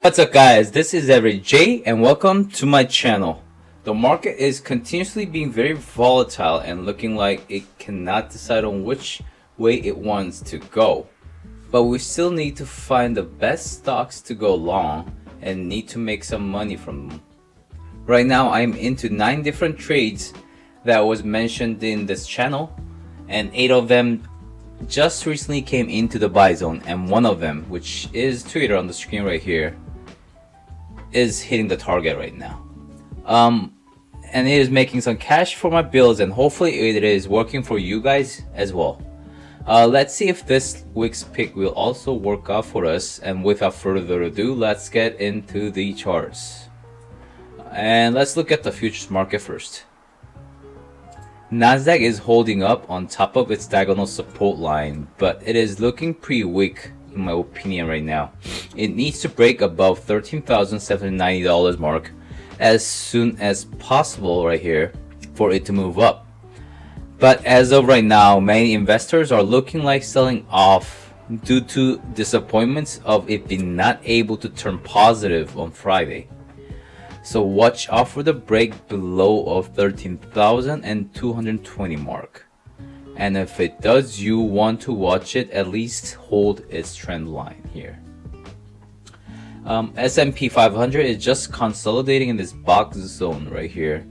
What's up guys, this is Everett J and welcome to my channel. The market is continuously being very volatile and looking like it cannot decide on which way it wants to go. But we still need to find the best stocks to go long and need to make some money from them. Right now I'm into 9 different trades that was mentioned in this channel, and 8 of them just recently came into the buy zone, and one of them, which is Twitter on the screen right here, is hitting the target right now. And it is making some cash for my bills, and hopefully it is working for you guys as well. Let's see if this week's pick will also work out for us, and without further ado, let's get into the charts. And let's look at the futures market first. Nasdaq is holding up on top of its diagonal support line, but it is looking pretty weak in my opinion right now. It needs to break above $13,790 mark as soon as possible right here for it to move up. But as of right now, many investors are looking like selling off due to disappointments of it being not able to turn positive on Friday. So watch out for the break below of 13,220 mark. And if it does, you want to watch it at least hold its trend line here. S&P 500 is just consolidating in this box zone right here,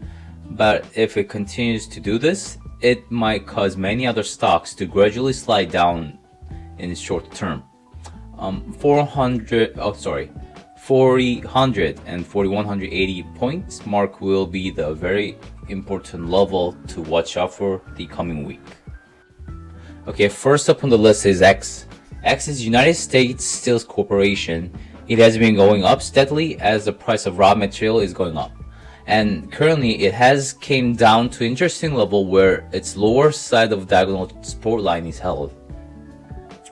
but if it continues to do this, it might cause many other stocks to gradually slide down in the short term. 400 and 4180 points mark will be the very important level to watch out for the coming week. Okay, first up on the list is X. X is United States Steel Corporation. It has been going up steadily as the price of raw material is going up. And currently it has came down to an interesting level where its lower side of diagonal support line is held.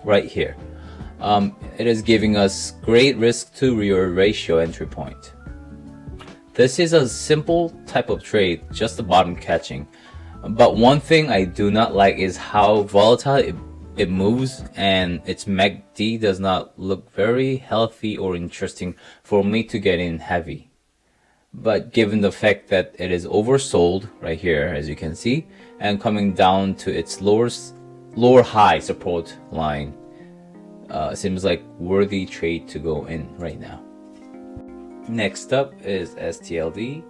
Right here. It is giving us great risk to reward ratio entry point. This is a simple type of trade, just the bottom catching. But one thing I do not like is how volatile it moves, and its MACD does not look very healthy or interesting for me to get in heavy. But given the fact that it is oversold right here, as you can see, and coming down to its lower high support line, seems like worthy trade to go in right now. Next up is STLD.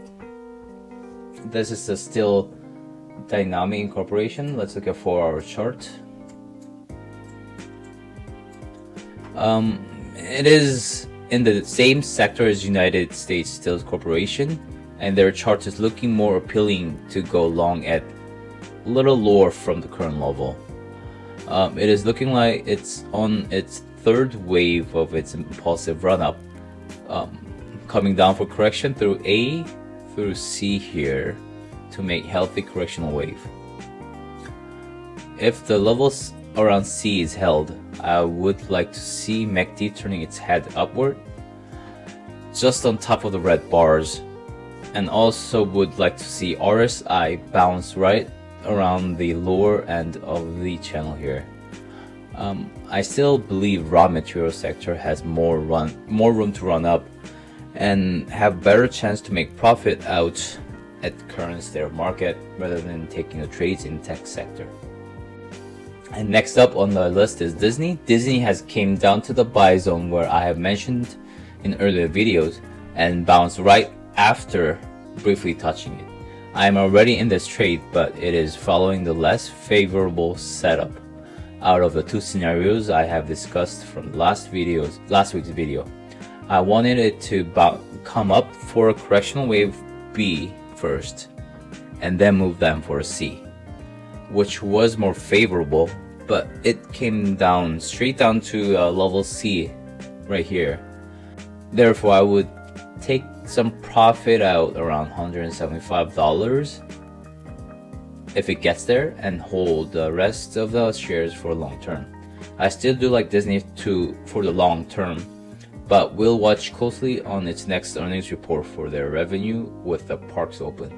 This is a still Dynamic Incorporation. Let's look at 4-hour chart. It is in the same sector as United States Steel Corporation, and their chart is looking more appealing to go long at a little lower from the current level. It is looking like it's on its third wave of its impulsive run-up, coming down for correction through A through C here to make healthy correctional wave. If the levels around C is held, I would like to see MACD turning its head upward just on top of the red bars, and also would like to see RSI bounce right around the lower end of the channel here. I still believe raw material sector has more room to run up and have better chance to make profit out at current state of market rather than taking the trades in tech sector. And next up on the list is Disney. Disney has came down to the buy zone where I have mentioned in earlier videos and bounced right after briefly touching it. I am already in this trade, but it is following the less favorable setup out of the 2 scenarios I have discussed from last week's video. I wanted it to come up for a correctional wave B first and then move down for a C, which was more favorable, but it came down straight down to level C right here. Therefore I would take some profit out around $175 if it gets there and hold the rest of the shares for long term. I still do like Disney for the long term, but we'll watch closely on its next earnings report for their revenue with the parks open.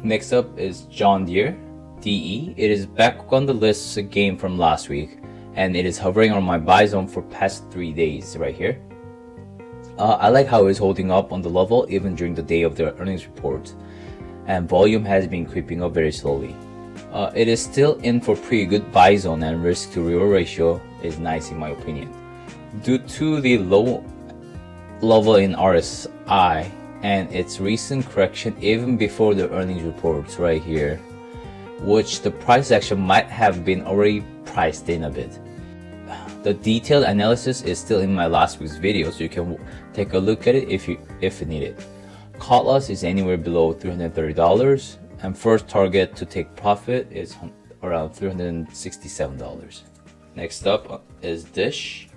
Next up is John Deere, DE. It is back on the list again from last week, and it is hovering on my buy zone for past 3 days right here. I like how it's holding up on the level even during the day of the earnings report, and volume has been creeping up very slowly. It is still in for pretty good buy zone, and risk to reward ratio is nice in my opinion. Due to the low level in RSI and its recent correction even before the earnings reports right here, which the price action might have been already priced in a bit. The detailed analysis is still in my last week's video, so you can take a look at it if you need it. Cut loss is anywhere below $330, and first target to take profit is around $367. Next up is Dish.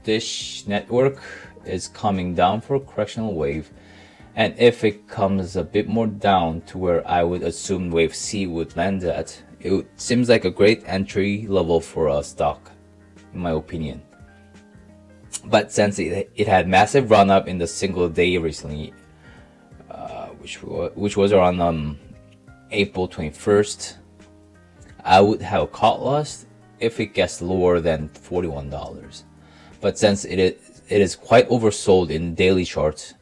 Dish Network is coming down for a correctional wave, and if it comes a bit more down to where I would assume wave C would land at, it seems like a great entry level for a stock, in my opinion. But since it had massive run up in the single day recently, which was around April 21st, I would have a cut loss if it gets lower than $41. But since it is quite oversold in daily charts,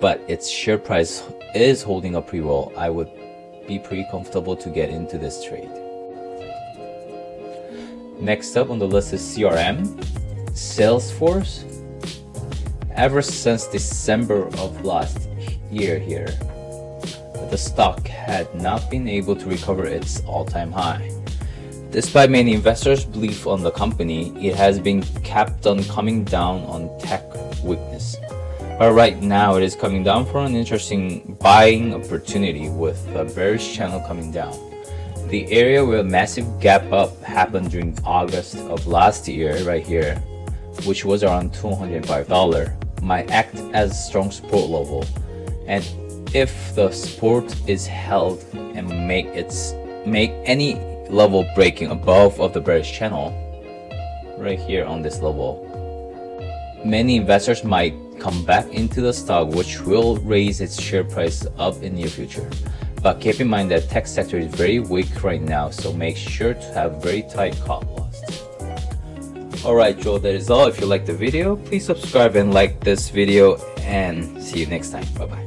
but its share price is holding up pretty well, I would be pretty comfortable to get into this trade. Next up on the list is CRM, Salesforce. Ever since December of last year here, the stock had not been able to recover its all-time high. Despite many investors' belief on the company, it has been kept on coming down on tech weakness. But right now it is coming down for an interesting buying opportunity with a bearish channel coming down. The area where a massive gap up happened during August of last year right here, which was around $205, might act as a strong support level, and if the support is held and make any level breaking above of the bearish channel right here on this level, many investors might come back into the stock, which will raise its share price up in the near future. But keep in mind that tech sector is very weak right now, so make sure to have very tight cut loss. Alright Joe, that is all. If you liked the video, please subscribe and like this video, and see you next time. Bye bye.